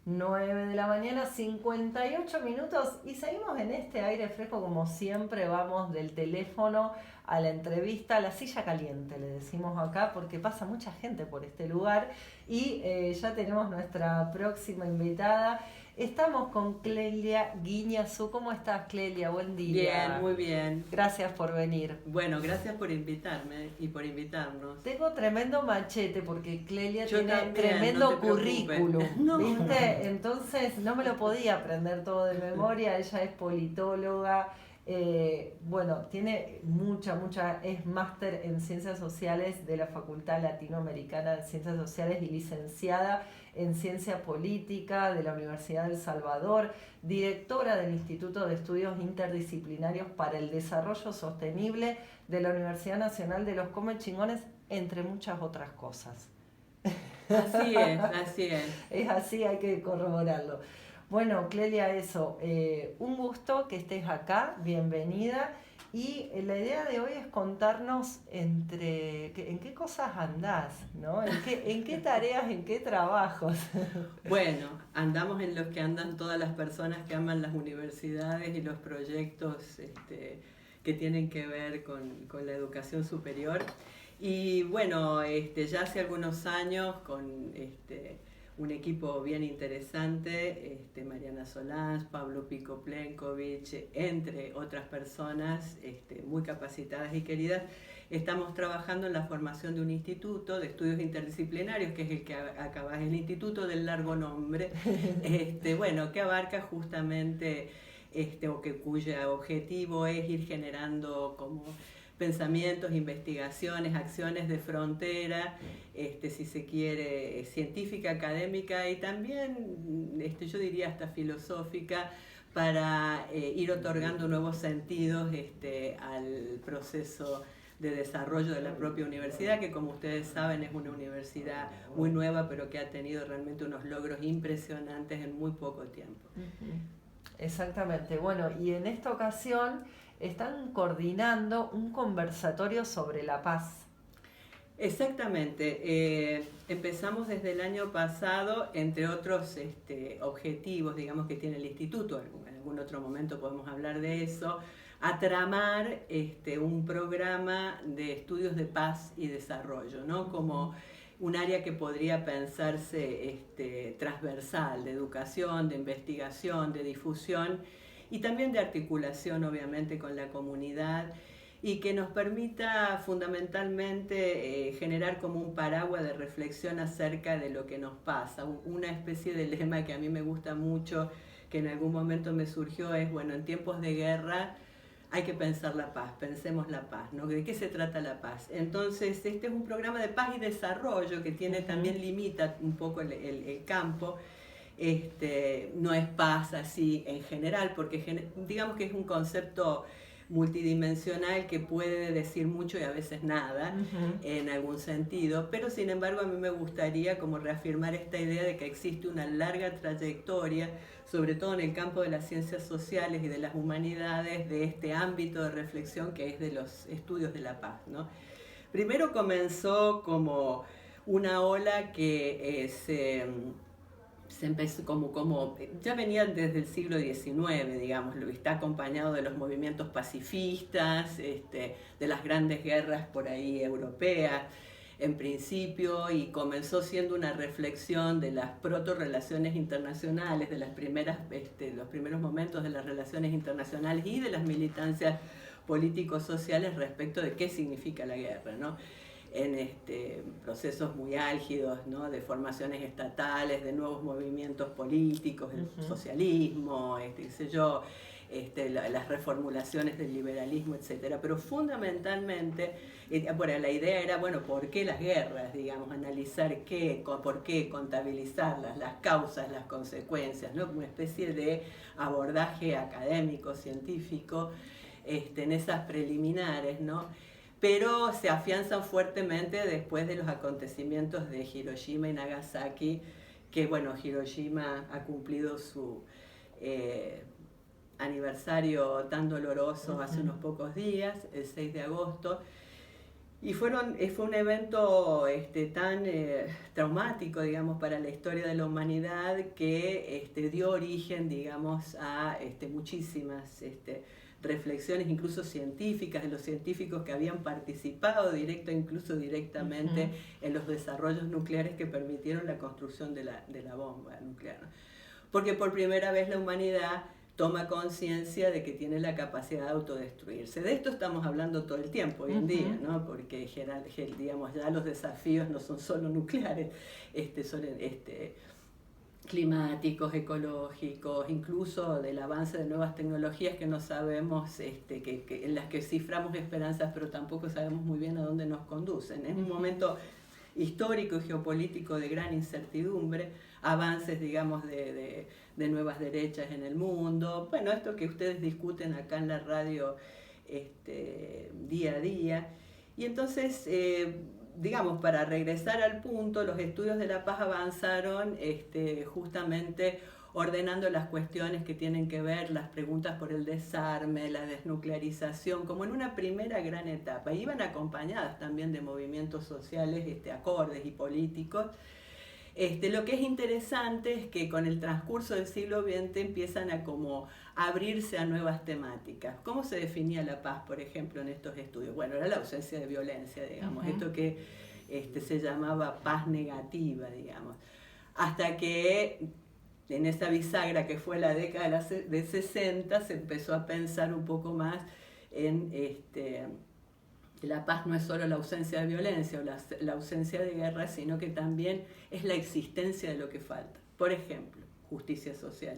9 de la mañana, 58 minutos y seguimos en este aire fresco como siempre, vamos del teléfono a la entrevista, a la silla caliente, le decimos acá, porque pasa mucha gente por este lugar y ya tenemos nuestra próxima invitada. Estamos con Clelia Guiñazú. ¿Cómo estás, Clelia? Buen Bien, día. muy bien. Gracias por venir. Bueno, gracias por invitarme y por invitarnos. Tengo tremendo machete porque Clelia Yo tiene también, no te tremendo preocupes. currículum, No, ¿viste? Entonces no me lo podía aprender todo de memoria. Ella es politóloga, bueno, tiene es máster en Ciencias Sociales de la Facultad Latinoamericana de Ciencias Sociales y licenciada en Ciencia Política de la Universidad del Salvador, directora del Instituto de Estudios Interdisciplinarios para el Desarrollo Sostenible de la Universidad Nacional de los Comechingones, entre muchas otras cosas. así es, así es. Es así, hay que corroborarlo. Bueno, Clelia, eso, un gusto que estés acá, bienvenida. Y la idea de hoy es contarnos en qué cosas andás, ¿no? En qué tareas, en qué trabajos. Bueno, andamos en los que andan todas las personas que aman las universidades y los proyectos que tienen que ver con la educación superior. Y bueno, ya hace algunos años con un equipo bien interesante, Mariana Solans, Pablo Pico Plenkovic, entre otras personas muy capacitadas y queridas, estamos trabajando en la formación de un instituto de estudios interdisciplinarios, que es el que acabas, el Instituto del Largo Nombre, bueno, que abarca justamente, cuyo objetivo es ir generando como pensamientos, investigaciones, acciones de frontera, si se quiere, científica, académica y también, yo diría hasta filosófica, para ir otorgando nuevos sentidos al proceso de desarrollo de la propia universidad, que como ustedes saben es una universidad muy nueva, pero que ha tenido realmente unos logros impresionantes en muy poco tiempo. Exactamente, bueno, y en esta ocasión están coordinando un conversatorio sobre la paz. Exactamente, empezamos desde el año pasado, entre otros objetivos, digamos, que tiene el instituto, en algún otro momento podemos hablar de eso, a tramar un programa de estudios de paz y desarrollo, ¿no? Como un área que podría pensarse transversal, de educación, de investigación, de difusión y también de articulación, obviamente, con la comunidad, y que nos permita fundamentalmente generar como un paraguas de reflexión acerca de lo que nos pasa. Una especie de lema que a mí me gusta mucho, que en algún momento me surgió, es, bueno, en tiempos de guerra hay que pensar la paz, pensemos la paz, ¿no? ¿De qué se trata la paz? Entonces, este es un programa de paz y desarrollo que tiene también, limita un poco el campo. No es paz así en general, porque digamos que es un concepto multidimensional que puede decir mucho y a veces nada, en algún sentido, pero sin embargo a mí me gustaría como reafirmar esta idea de que existe una larga trayectoria, sobre todo en el campo de las ciencias sociales y de las humanidades, de este ámbito de reflexión que es de los estudios de la paz, ¿no? Primero comenzó como una ola que se empezó ya venían desde el siglo XIX, digamos, está acompañado de los movimientos pacifistas, de las grandes guerras por ahí europeas, en principio, y comenzó siendo una reflexión de las proto-relaciones internacionales, de las los primeros momentos de las relaciones internacionales y de las militancias políticos sociales respecto de qué significa la guerra, ¿no? En procesos muy álgidos, ¿no? De formaciones estatales, de nuevos movimientos políticos, el socialismo, qué sé yo, las reformulaciones del liberalismo, etc. Pero fundamentalmente, bueno, la idea era, bueno, ¿por qué las guerras? Digamos, analizar por qué, contabilizarlas, las causas, las consecuencias, ¿no? Una especie de abordaje académico, científico, en esas preliminares, ¿no? Pero se afianzan fuertemente después de los acontecimientos de Hiroshima y Nagasaki, que bueno, Hiroshima ha cumplido su aniversario tan doloroso hace unos pocos días, el 6 de agosto, Y fue un evento tan traumático, digamos, para la historia de la humanidad que dio origen, digamos, a muchísimas reflexiones, incluso científicas, de los científicos que habían participado incluso directamente en los desarrollos nucleares que permitieron la construcción de la bomba nuclear, ¿no? Porque por primera vez la humanidad toma conciencia de que tiene la capacidad de autodestruirse. De esto estamos hablando todo el tiempo hoy en día, ¿no? Porque digamos, ya los desafíos no son solo nucleares, son climáticos, ecológicos, incluso del avance de nuevas tecnologías que no sabemos, en las que ciframos esperanzas, pero tampoco sabemos muy bien a dónde nos conducen. Es un momento histórico y geopolítico de gran incertidumbre, avances, digamos, de nuevas derechas en el mundo, bueno, esto que ustedes discuten acá en la radio día a día. Y entonces, digamos, para regresar al punto, los estudios de la paz avanzaron justamente ordenando las cuestiones que tienen que ver, las preguntas por el desarme, la desnuclearización, como en una primera gran etapa. Iban acompañadas también de movimientos sociales acordes y políticos. Lo que es interesante es que con el transcurso del siglo XX empiezan a como abrirse a nuevas temáticas. ¿Cómo se definía la paz, por ejemplo, en estos estudios? Bueno, era la ausencia de violencia, digamos, esto que se llamaba paz negativa, digamos. Hasta que en esa bisagra que fue la década de 60 se empezó a pensar un poco más en la paz no es solo la ausencia de violencia o la ausencia de guerra, sino que también es la existencia de lo que falta. Por ejemplo, justicia social.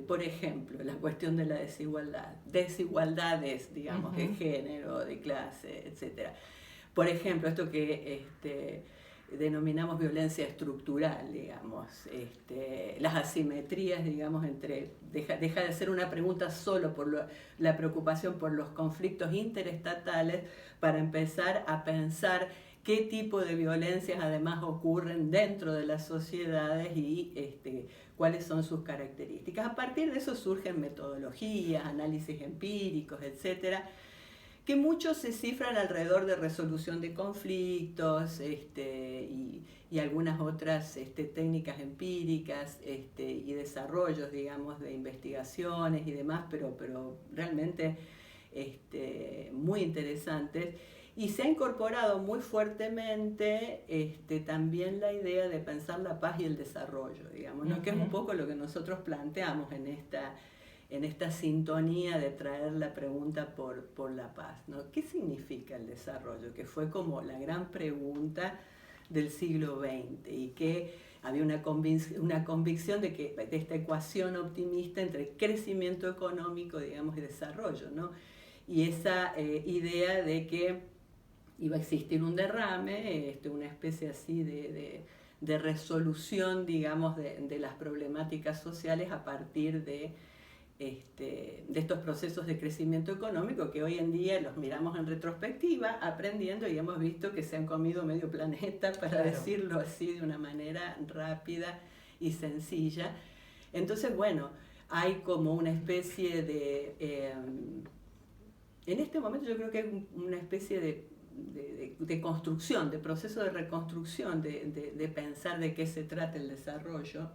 Por ejemplo, la cuestión de la desigualdad. Desigualdades, digamos, de género, de clase, etc. Por ejemplo, esto que denominamos violencia estructural, digamos, las asimetrías, digamos, deja de ser una pregunta solo por la preocupación por los conflictos interestatales para empezar a pensar qué tipo de violencias además ocurren dentro de las sociedades y cuáles son sus características. A partir de eso surgen metodologías, análisis empíricos, etcétera, que muchos se cifran alrededor de resolución de conflictos y algunas otras técnicas empíricas y desarrollos, digamos, de investigaciones y demás, pero realmente muy interesantes. Y se ha incorporado muy fuertemente también la idea de pensar la paz y el desarrollo, digamos, ¿no? Que es un poco lo que nosotros planteamos en esta sintonía de traer la pregunta por la paz, ¿no? ¿Qué significa el desarrollo? Que fue como la gran pregunta del siglo XX y que había una convicción de esta ecuación optimista entre crecimiento económico, digamos, y desarrollo, ¿no? Y esa idea de que iba a existir un derrame, una especie así de resolución, digamos, de las problemáticas sociales a partir de estos procesos de crecimiento económico que hoy en día los miramos en retrospectiva, aprendiendo, y hemos visto que se han comido medio planeta, para decirlo así de una manera rápida y sencilla. Entonces, bueno, hay como una especie de... en este momento yo creo que hay una especie de construcción, de proceso de reconstrucción, de pensar de qué se trata el desarrollo.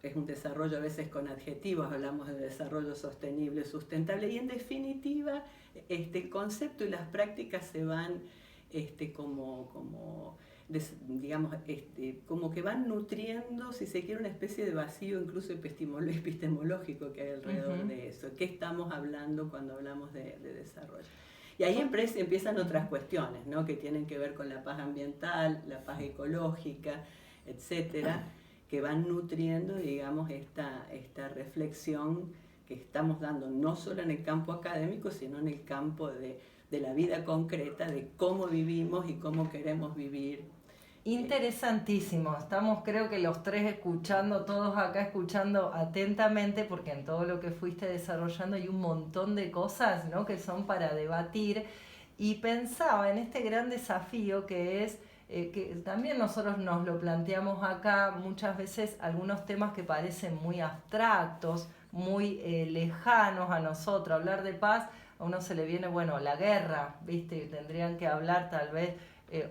Es un desarrollo a veces con adjetivos, hablamos de desarrollo sostenible, sustentable, y en definitiva el concepto y las prácticas se van como que van nutriendo, si se quiere, una especie de vacío incluso epistemológico que hay alrededor de eso. ¿Qué estamos hablando cuando hablamos de desarrollo? Y ahí empiezan otras cuestiones, ¿no? Que tienen que ver con la paz ambiental, la paz ecológica, etcétera, que van nutriendo, digamos, esta reflexión que estamos dando no solo en el campo académico, sino en el campo de la vida concreta, de cómo vivimos y cómo queremos vivir. Interesantísimo, estamos creo que los tres escuchando, todos acá escuchando atentamente, porque en todo lo que fuiste desarrollando hay un montón de cosas, ¿no?, que son para debatir, y pensaba en este gran desafío que es que también nosotros nos lo planteamos acá, muchas veces algunos temas que parecen muy abstractos, muy lejanos a nosotros. Hablar de paz a uno se le viene, bueno, la guerra, ¿viste? Y tendrían que hablar tal vez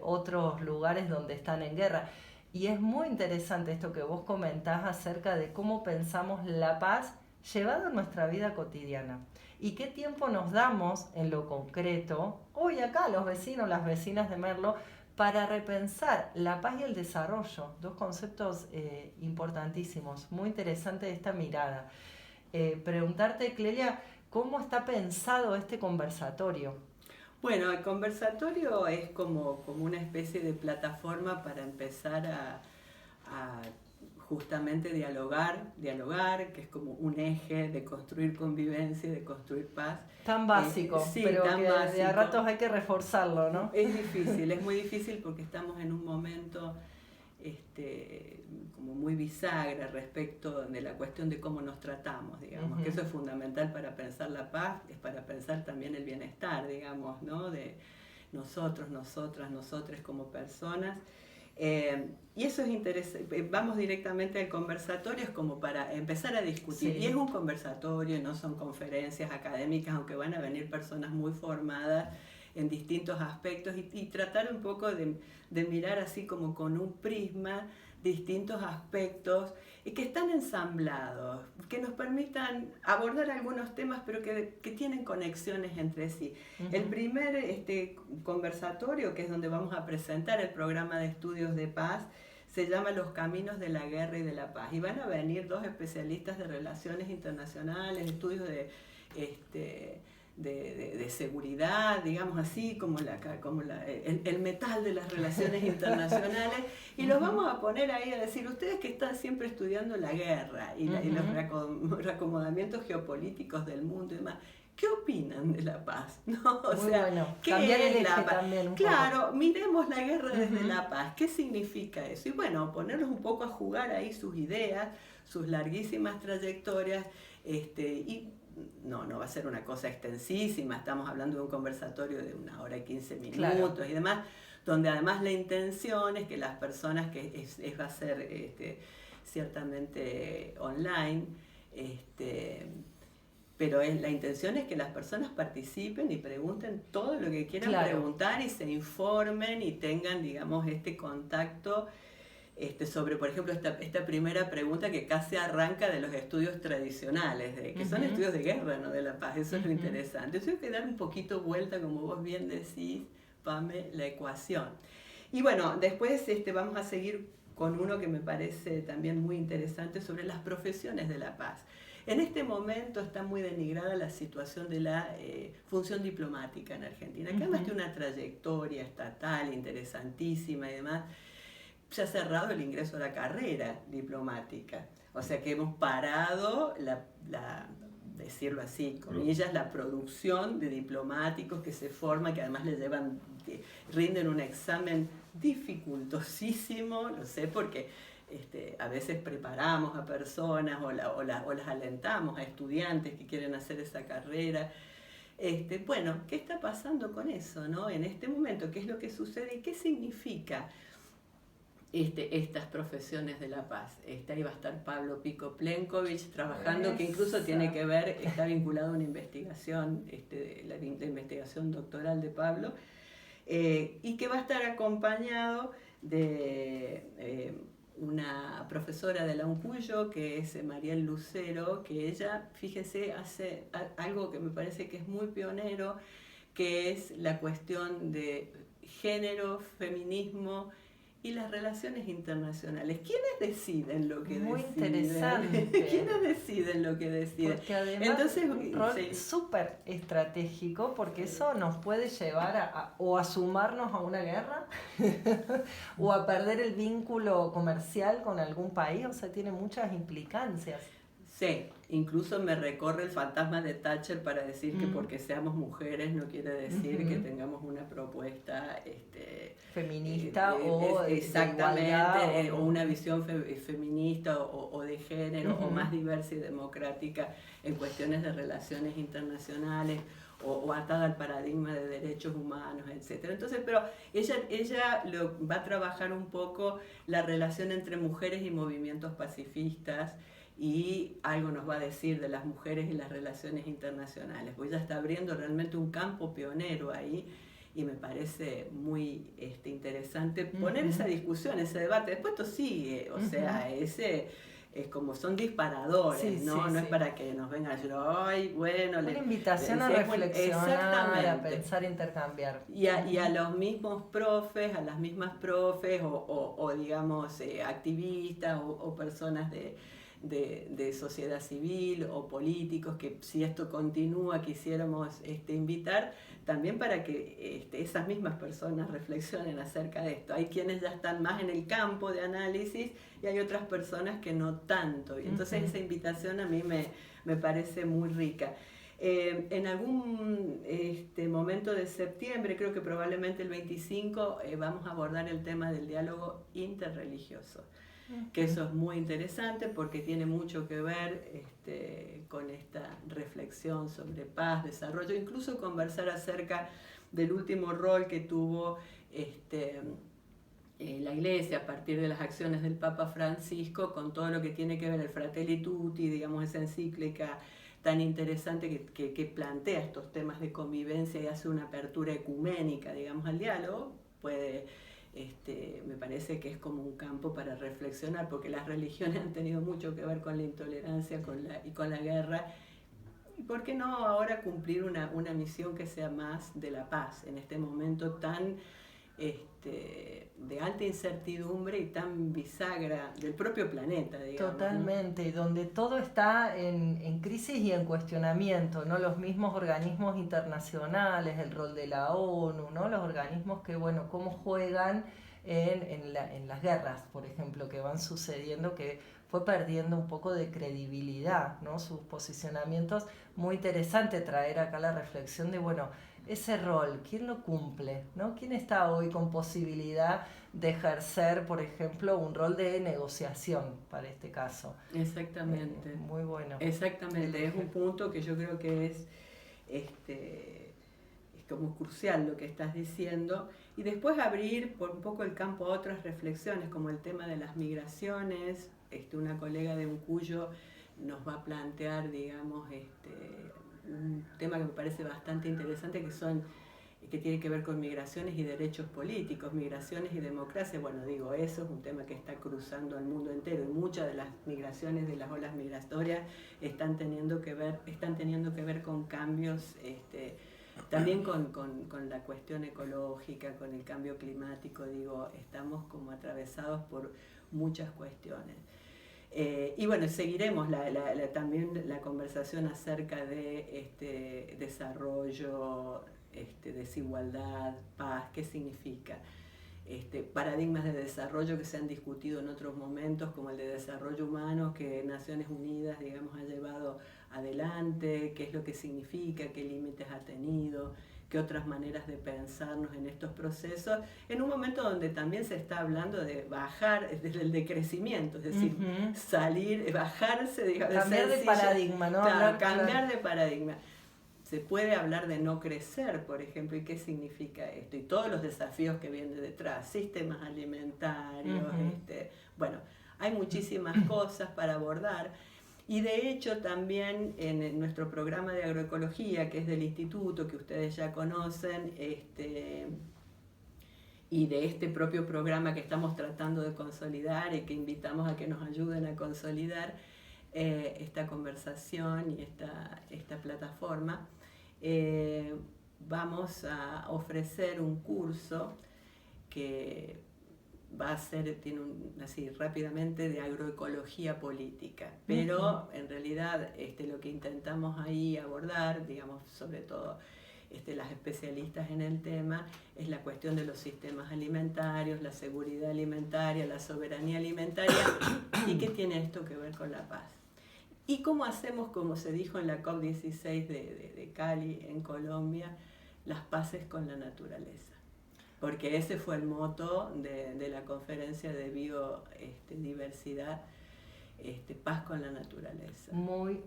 otros lugares donde están en guerra. Y es muy interesante esto que vos comentás acerca de cómo pensamos la paz llevado a nuestra vida cotidiana. Y qué tiempo nos damos en lo concreto, hoy acá los vecinos, las vecinas de Merlo, para repensar la paz y el desarrollo, dos conceptos importantísimos, muy interesante esta mirada. Preguntarte, Clelia, ¿cómo está pensado este conversatorio? Bueno, el conversatorio es como una especie de plataforma para empezar a justamente dialogar, que es como un eje de construir convivencia y de construir paz. Tan básico, sí, pero tan que básico. De a ratos hay que reforzarlo, ¿no? Es difícil, es muy difícil porque estamos en un momento como muy bisagra respecto de la cuestión de cómo nos tratamos, digamos, que eso es fundamental para pensar la paz, es para pensar también el bienestar, digamos, ¿no? De nosotros, nosotras, nosotres como personas. Y eso es interesante. Vamos directamente al conversatorio, es como para empezar a discutir. Sí. Y es un conversatorio, no son conferencias académicas, aunque van a venir personas muy formadas en distintos aspectos y tratar un poco de mirar así como con un prisma distintos aspectos y que están ensamblados, que nos permitan abordar algunos temas pero que tienen conexiones entre sí. El primer conversatorio, que es donde vamos a presentar el programa de estudios de paz, se llama Los Caminos de la Guerra y de la Paz, y van a venir dos especialistas de relaciones internacionales, estudios de seguridad, digamos así, como el metal de las relaciones internacionales, y los vamos a poner ahí a decir, ustedes que están siempre estudiando la guerra y los reacomodamientos geopolíticos del mundo y demás, ¿qué opinan de la paz? ¿No? O muy sea, bueno. ¿qué Cambiar es el eje la paz? también un claro, poco. Miremos la guerra desde la paz. ¿Qué significa eso? Y bueno, ponerlos un poco a jugar ahí sus ideas, sus larguísimas trayectorias, y no va a ser una cosa extensísima, estamos hablando de un conversatorio de 1 hora y 15 minutos, claro, y demás, donde además la intención es que las personas, que va a ser ciertamente online, pero la intención es que las personas participen y pregunten todo lo que quieran, claro, preguntar, y se informen y tengan, digamos, este contacto sobre, por ejemplo, esta primera pregunta que casi arranca de los estudios tradicionales, que son estudios de guerra, no de la paz. Eso es lo interesante. Entonces hay que dar un poquito vuelta, como vos bien decís, Pame, la ecuación. Y bueno, después vamos a seguir con uno que me parece también muy interesante sobre las profesiones de la paz. En este momento está muy denigrada la situación de la función diplomática en Argentina, que además tiene una trayectoria estatal interesantísima y demás. Se ha cerrado el ingreso a la carrera diplomática, o sea que hemos parado decirlo así, comillas, la producción de diplomáticos que se forman, que además rinden un examen dificultosísimo, lo sé porque a veces preparamos a personas o las alentamos a estudiantes que quieren hacer esa carrera. Bueno, ¿qué está pasando con eso, no? En este momento, ¿qué es lo que sucede y qué significa estas profesiones de la paz? Ahí va a estar Pablo Pico Plenković trabajando, que incluso tiene que ver, está vinculado a una investigación, la investigación doctoral de Pablo, y que va a estar acompañado de una profesora de la UNCUYO, que es Mariel Lucero, que ella, fíjese, hace algo que me parece que es muy pionero, que es la cuestión de género, feminismo y las relaciones internacionales. ¿Quiénes deciden lo que muy deciden? Muy interesante. ¿Quiénes deciden lo que deciden? Porque además entonces, es un rol súper estratégico, porque eso nos puede llevar o a sumarnos a una guerra o a perder el vínculo comercial con algún país, o sea, tiene muchas implicancias. Sí, incluso me recorre el fantasma de Thatcher para decir que porque seamos mujeres no quiere decir que tengamos una propuesta feminista o exactamente, o una visión feminista o de género o más diversa y democrática en cuestiones de relaciones internacionales o atada al paradigma de derechos humanos, etc. Entonces, pero ella va a trabajar un poco la relación entre mujeres y movimientos pacifistas, y algo nos va a decir de las mujeres y las relaciones internacionales, pues ella está abriendo realmente un campo pionero ahí, y me parece muy interesante poner esa discusión, ese debate. Después esto sigue, o sea, ese es como son disparadores, sí, ¿no? Sí, no sí. es para que nos vengan a decir, ay, bueno... Una invitación a reflexionar, exactamente, a pensar, intercambiar. Y a los mismos profes, a las mismas profes, o digamos, activistas, o personas de sociedad civil, o políticos, que si esto continúa quisiéramos invitar, también para que esas mismas personas reflexionen acerca de esto. Hay quienes ya están más en el campo de análisis, y hay otras personas que no tanto. Y entonces esa invitación a mí me parece muy rica. En algún momento de septiembre, creo que probablemente el 25, vamos a abordar el tema del diálogo interreligioso, que eso es muy interesante porque tiene mucho que ver con esta reflexión sobre paz, desarrollo, incluso conversar acerca del último rol que tuvo la Iglesia a partir de las acciones del Papa Francisco, con todo lo que tiene que ver el Fratelli Tutti, digamos, esa encíclica tan interesante que plantea estos temas de convivencia y hace una apertura ecuménica, digamos, al diálogo. Me parece que es como un campo para reflexionar, porque las religiones han tenido mucho que ver con la intolerancia y con la guerra. ¿Y por qué no ahora cumplir una misión que sea más de la paz en este momento tan de alta incertidumbre y tan bisagra del propio planeta, digamos? Totalmente, ¿no? Donde todo está en crisis y en cuestionamiento, ¿no? Los mismos organismos internacionales, el rol de la ONU, ¿no? Los organismos que, bueno, cómo juegan en las guerras, por ejemplo, que van sucediendo, que fue perdiendo un poco de credibilidad, ¿no? Sus posicionamientos. Muy interesante traer acá la reflexión de, bueno, ese rol, ¿quién lo cumple? ¿No? ¿Quién está hoy con posibilidad de ejercer, por ejemplo, un rol de negociación para este caso? Exactamente. Muy bueno. Exactamente, es un punto que yo creo que es como crucial lo que estás diciendo. Y después abrir por un poco el campo a otras reflexiones, como el tema de las migraciones. Una colega de Uncuyo nos va a plantear, digamos, un tema que me parece bastante interesante, que tiene que ver con migraciones y derechos políticos, migraciones y democracia. Bueno, digo, eso es un tema que está cruzando al mundo entero, y muchas de las migraciones, de las olas migratorias, están teniendo que ver con cambios, también con la cuestión ecológica, con el cambio climático. Digo, estamos como atravesados por muchas cuestiones. Y bueno, seguiremos también la conversación acerca de desarrollo, desigualdad, paz, qué significa. Paradigmas de desarrollo que se han discutido en otros momentos, como el de desarrollo humano, que Naciones Unidas, digamos, ha llevado adelante, qué es lo que significa, qué límites ha tenido, qué otras maneras de pensarnos en estos procesos, en un momento donde también se está hablando de bajar desde el decrecimiento, es decir, salir, bajarse, digamos, cambiar de paradigma, ¿no? Claro, cambiar de paradigma. Se puede hablar de no crecer, por ejemplo, y qué significa esto, y todos los desafíos que vienen detrás, sistemas alimentarios, bueno, hay muchísimas cosas para abordar. Y de hecho también en nuestro programa de agroecología, que es del instituto, que ustedes ya conocen, y de este propio programa que estamos tratando de consolidar y que invitamos a que nos ayuden a consolidar esta conversación y esta plataforma, vamos a ofrecer un curso que va a ser, así rápidamente, de agroecología política, pero en realidad lo que intentamos ahí abordar, digamos, sobre todo las especialistas en el tema, es la cuestión de los sistemas alimentarios, la seguridad alimentaria, la soberanía alimentaria, y qué tiene esto que ver con la paz. Y cómo hacemos, como se dijo en la COP16 de Cali, en Colombia, las paces con la naturaleza. Porque ese fue el moto de la conferencia de biodiversidad, paz con la naturaleza. Muy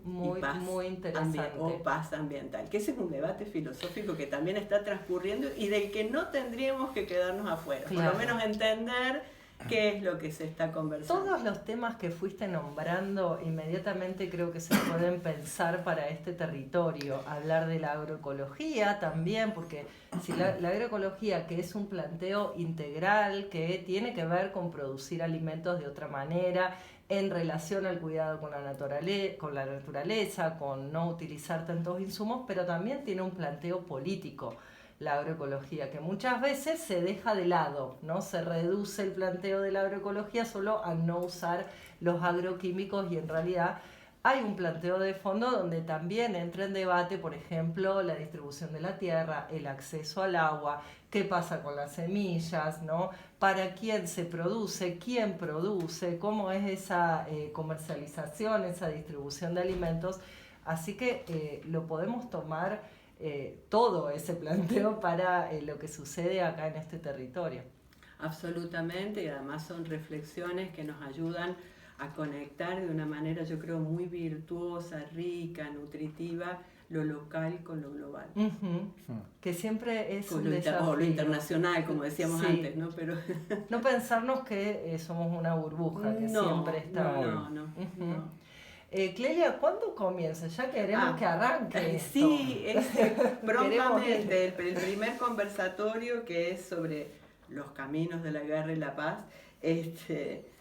interesante. O paz ambiental, que ese es un debate filosófico que también está transcurriendo y del que no tendríamos que quedarnos afuera. Claro. Por lo menos entender qué es lo que se está conversando. Todos los temas que fuiste nombrando inmediatamente creo que se pueden pensar para este territorio. Hablar de la agroecología también, porque si la agroecología, que es un planteo integral que tiene que ver con producir alimentos de otra manera, en relación al cuidado con la naturaleza, con no utilizar tantos insumos, pero también tiene un planteo político, la agroecología, que muchas veces se deja de lado, ¿no? Se reduce el planteo de la agroecología solo a no usar los agroquímicos y en realidad hay un planteo de fondo donde también entra en debate, por ejemplo, la distribución de la tierra, el acceso al agua, qué pasa con las semillas, ¿no? Para quién se produce, quién produce, cómo es esa comercialización, esa distribución de alimentos. Así que lo podemos tomar todo ese planteo para lo que sucede acá en este territorio. Absolutamente, y además son reflexiones que nos ayudan a conectar de una manera, yo creo, muy virtuosa, rica, nutritiva, lo local con lo global. Que siempre es con un desafío. O lo internacional, como decíamos antes, ¿no? Pero no pensarnos que somos una burbuja, que siempre está... No. Clelia, ¿cuándo comienza? Ya queremos que arranque esto. Sí, prontamente, el primer conversatorio que es sobre los caminos de la guerra y la paz,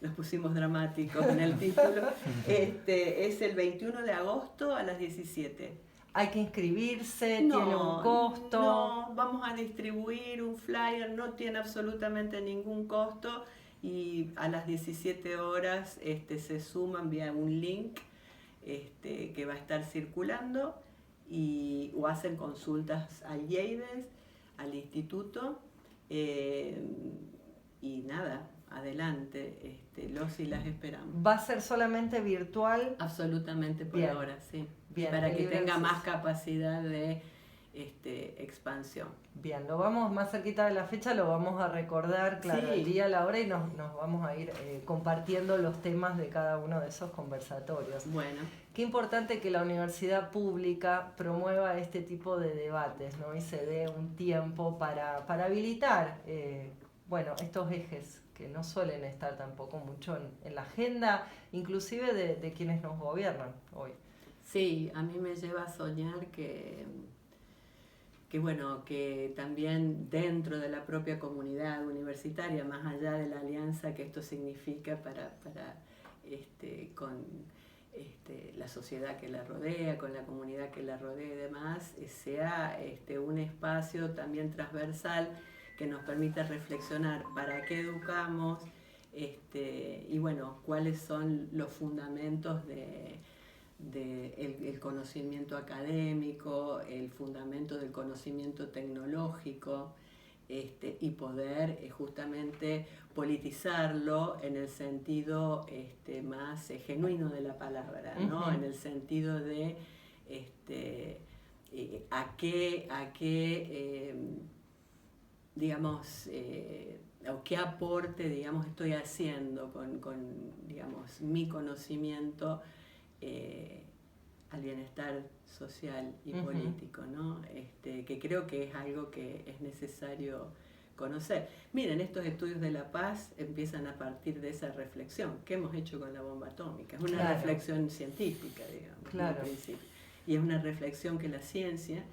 nos pusimos dramáticos en el título, es el 21 de agosto a las 17. ¿Hay que inscribirse? ¿Tiene un costo? No, vamos a distribuir un flyer, no tiene absolutamente ningún costo y a las 17 horas se suman vía un link que va a estar circulando o hacen consultas al IEIDES, al instituto y nada, adelante, los y las esperamos. ¿Va a ser solamente virtual? Absolutamente por ahora, sí. Bien, para que tenga más capacidad de expansión. Bien, lo vamos más cerquita de la fecha, lo vamos a recordar, claro, el día, la hora y nos vamos a ir compartiendo los temas de cada uno de esos conversatorios. Bueno. Qué importante que la universidad pública promueva este tipo de debates, ¿no? Y se dé un tiempo para habilitar estos ejes que no suelen estar tampoco mucho en la agenda, inclusive de quienes nos gobiernan hoy. Sí, a mí me lleva a soñar que también dentro de la propia comunidad universitaria, más allá de la alianza que esto significa con la sociedad que la rodea, con la comunidad que la rodea y demás, sea un espacio también transversal que nos permita reflexionar para qué educamos y cuáles son los fundamentos el conocimiento académico, el fundamento del conocimiento tecnológico y poder justamente politizarlo en el sentido más genuino de la palabra, ¿no? En el sentido de a qué o qué aporte, estoy haciendo con mi conocimiento al bienestar social y político, ¿no? Que creo que es algo que es necesario conocer. Miren, estos estudios de la paz empiezan a partir de esa reflexión. ¿Qué hemos hecho con la bomba atómica? Es una reflexión científica, digamos, en principio. Y es una reflexión que la ciencia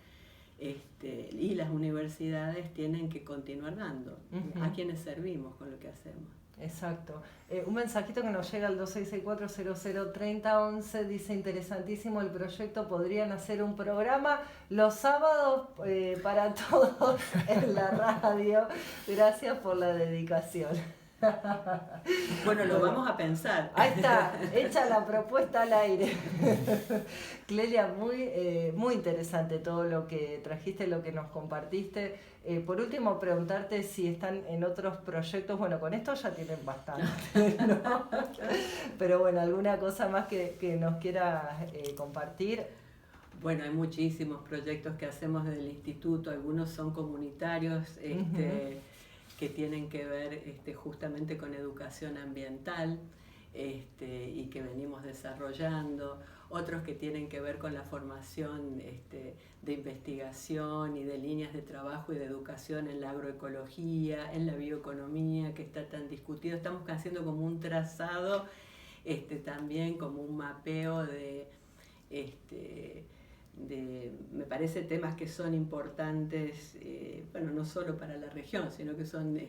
y las universidades tienen que continuar dando. ¿A quiénes servimos con lo que hacemos? Exacto. Un mensajito que nos llega al 2664003011 dice: interesantísimo el proyecto, podrían hacer un programa los sábados para todos en la radio. Gracias por la dedicación. Bueno, lo vamos a pensar. Ahí está, hecha la propuesta al aire. Clelia, muy interesante todo lo que trajiste, lo que nos compartiste. Por último, preguntarte si están en otros proyectos. Bueno, con esto ya tienen bastante, ¿no? Pero bueno, alguna cosa más que nos quieras compartir. Bueno, hay muchísimos proyectos que hacemos desde el instituto, algunos son comunitarios, que tienen que ver justamente con educación ambiental. y que venimos desarrollando, otros que tienen que ver con la formación de investigación y de líneas de trabajo y de educación en la agroecología, en la bioeconomía, que está tan discutido. Estamos haciendo como un trazado, también como un mapeo me parece, temas que son importantes, bueno, no solo para la región, sino que son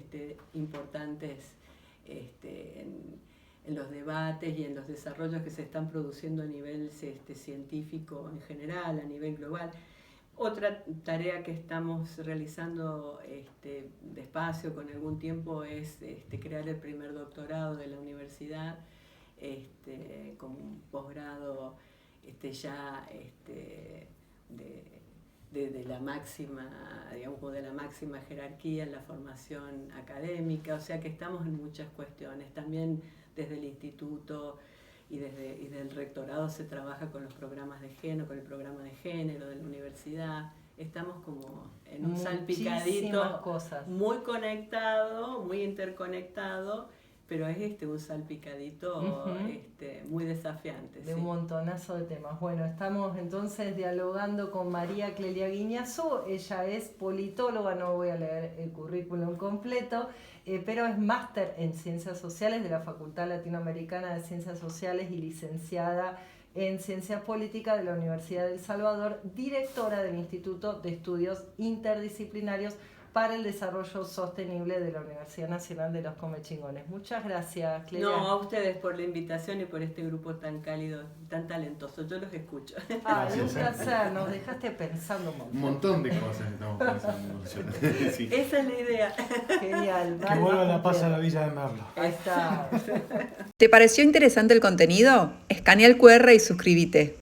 importantes en los debates y en los desarrollos que se están produciendo a nivel científico en general, a nivel global. Otra tarea que estamos realizando despacio, con algún tiempo, es crear el primer doctorado de la universidad, como un posgrado ya de la máxima, digamos, de la máxima jerarquía en la formación académica. O sea que estamos en muchas cuestiones. También desde el instituto y desde el rectorado se trabaja con los programas de género, con el programa de género de la universidad. Estamos como en un salpicadito, cosas. Muy conectado, muy interconectado, pero es un salpicadito muy desafiante. De un montonazo de temas. Bueno, estamos entonces dialogando con María Clelia Guiñazú. Ella es politóloga, no voy a leer el currículum completo, pero es máster en Ciencias Sociales de la Facultad Latinoamericana de Ciencias Sociales y licenciada en Ciencias Políticas de la Universidad de El Salvador, directora del Instituto de Estudios Interdisciplinarios para el Desarrollo Sostenible de la Universidad Nacional de los Comechingones. Muchas gracias, Clelia. No, a ustedes por la invitación y por este grupo tan cálido, tan talentoso. Yo los escucho. Ay, un placer, nos dejaste pensando un montón. Un montón de cosas estamos pensando. Sí. Esa es la idea. Genial. Que vuelva la paz a la Villa de Merlo. Ahí está. ¿Te pareció interesante el contenido? Escanea el QR y suscríbete.